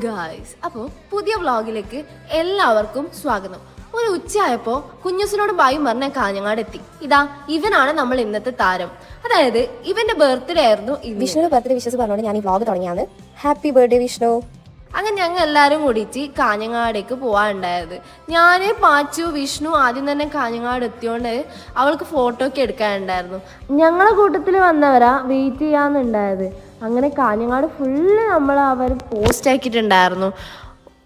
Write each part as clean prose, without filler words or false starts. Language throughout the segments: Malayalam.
ഗായ്സ്, അപ്പോൾ പുതിയ വ്ളോഗിലേക്ക് എല്ലാവർക്കും സ്വാഗതം. ഒരു ഉച്ചയായപ്പോൾ കുഞ്ഞുസിനോട് ബായും പറഞ്ഞ കാഞ്ഞങ്ങാട് എത്തി. ഇതാ ഇവനാണ് നമ്മൾ ഇന്നത്തെ താരം. അതായത് ഇവന്റെ ബർത്ത്ഡേ ആയിരുന്നു. വിഷ്ണുവിന്റെ ബർത്ത്ഡേ വിഷസ് പറഞ്ഞുകൊണ്ട് ഞാൻ ഈ വ്ളോഗ് തുടങ്ങിയാണ്. Happy birthday Vishnu. അങ്ങനെ ഞങ്ങൾ എല്ലാവരും കൂടിയിട്ട് കാഞ്ഞങ്ങാടേക്ക് പോകാനുണ്ടായത്. ഞാൻ, പാച്ചു, വിഷ്ണു ആദ്യം തന്നെ കാഞ്ഞങ്ങാട് എത്തിയോണ്ട് അവൾക്ക് ഫോട്ടോ ഒക്കെ എടുക്കാനുണ്ടായിരുന്നു. ഞങ്ങളെ കൂട്ടത്തിൽ വന്നവരാ വെയിറ്റ് ചെയ്യാന്നുണ്ടായത്. അങ്ങനെ കാഞ്ഞങ്ങാട് ഫുള്ള് അവർ പോസ്റ്റ് ആക്കിയിട്ടുണ്ടായിരുന്നു.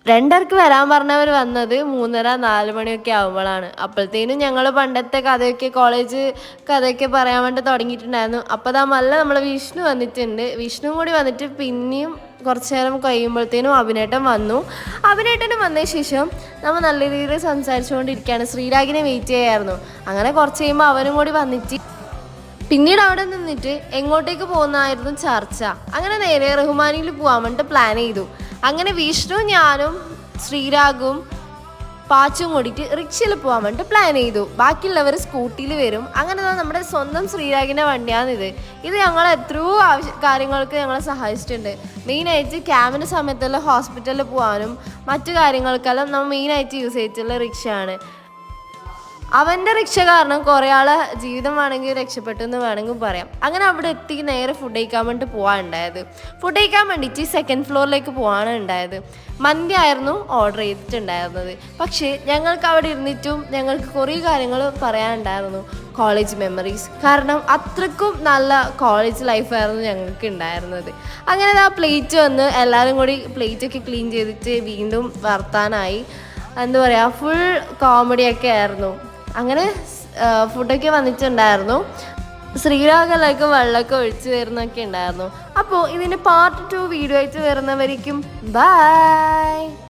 2:30 വരാൻ പറഞ്ഞവർ വന്നത് 3:30-4 മണിയൊക്കെ ആകുമ്പോഴാണ്. അപ്പോഴത്തേനും ഞങ്ങൾ പണ്ടത്തെ കഥയൊക്കെ കോളേജ് കഥയൊക്കെ പറയാൻ വേണ്ടി തുടങ്ങിയിട്ടുണ്ടായിരുന്നു. അപ്പോൾ നമ്മളെ വിഷ്ണു വന്നിട്ടുണ്ട്. വിഷ്ണു കൂടി വന്നിട്ട് പിന്നെയും കുറച്ച് നേരം കഴിയുമ്പോഴത്തേനും അഭിനേട്ടൻ വന്നു. അഭിനേട്ടന് വന്നതിന് ശേഷം നമ്മൾ നല്ല രീതിയിൽ സംസാരിച്ചുകൊണ്ടിരിക്കുകയാണ്. ശ്രീരാഗിനെ വെയിറ്റ് ചെയ്യായിരുന്നു. അങ്ങനെ കുറച്ച് കഴിയുമ്പോൾ അവനും കൂടി വന്നിട്ട് പിന്നീട് അവിടെ നിന്നിട്ട് എങ്ങോട്ടേക്ക് പോകുന്നതായിരുന്നു ചർച്ച. അങ്ങനെ നേരെ റഹ്മാനിയിൽ പോകാൻ വേണ്ടിയിട്ട് പ്ലാൻ ചെയ്തു. അങ്ങനെ വിഷ്ണു, ഞാനും ശ്രീരാഗും പാച്ചും കൂടിയിട്ട് റിക്ഷയിൽ പോകാൻ വേണ്ടിയിട്ട് പ്ലാൻ ചെയ്തു. ബാക്കിയുള്ളവർ സ്കൂട്ടിയിൽ വരും. അങ്ങനെ നമ്മുടെ സ്വന്തം ശ്രീരാഗിൻ്റെ വണ്ടിയാണിത്. ഇത് ഞങ്ങൾ എത്രയോ കാര്യങ്ങൾക്ക് ഞങ്ങളെ സഹായിച്ചിട്ടുണ്ട്. മെയിനായിട്ട് ക്യാമ്പിൻ്റെ സമയത്തുള്ള ഹോസ്പിറ്റലിൽ പോകാനും മറ്റു കാര്യങ്ങൾക്കെല്ലാം നമ്മൾ മെയിനായിട്ട് യൂസ് ചെയ്തിട്ടുള്ള റിക്ഷയാണ്. അവൻ്റെ റിക്ഷ കാരണം കുറേ ആളെ ജീവിതം വേണമെങ്കിൽ രക്ഷപ്പെട്ടു എന്ന് വേണമെങ്കിൽ പറയാം. അങ്ങനെ അവിടെ എത്തി നേരെ ഫുഡ് കഴിക്കാൻ വേണ്ടിയിട്ട് പോകാനുണ്ടായത്. ഫുഡ് കഴിക്കാൻ വേണ്ടിയിട്ട് 2nd ഫ്ലോറിലേക്ക് പോകാനാണ് ഉണ്ടായത്. മന്തി ആയിരുന്നു ഓർഡർ ചെയ്തിട്ടുണ്ടായിരുന്നത്. പക്ഷേ ഞങ്ങൾക്ക് അവിടെ ഇരുന്നിട്ടും ഞങ്ങൾക്ക് കുറേ കാര്യങ്ങൾ പറയാനുണ്ടായിരുന്നു. കോളേജ് മെമ്മറീസ്, കാരണം അത്രക്കും നല്ല കോളേജ് ലൈഫായിരുന്നു ഞങ്ങൾക്ക് ഉണ്ടായിരുന്നത്. അങ്ങനെ ആ പ്ലേറ്റ് വന്ന് എല്ലാവരും കൂടി പ്ലേറ്റൊക്കെ ക്ലീൻ ചെയ്തിട്ട് വീണ്ടും വർത്താനായി. എന്താ പറയുക, ഫുൾ കോമഡിയൊക്കെ ആയിരുന്നു. അങ്ങനെ ഫുഡൊക്കെ വന്നിട്ടുണ്ടായിരുന്നു. ശ്രീരാഗിലേക്ക് വെള്ളമൊക്കെ ഒഴിച്ച് തരുന്നൊക്കെ ഉണ്ടായിരുന്നു. അപ്പോൾ ഇതിൻ്റെ പാർട്ട് 2 വീഡിയോ ആയിട്ട് വരുന്നവരിക്കും ബൈ.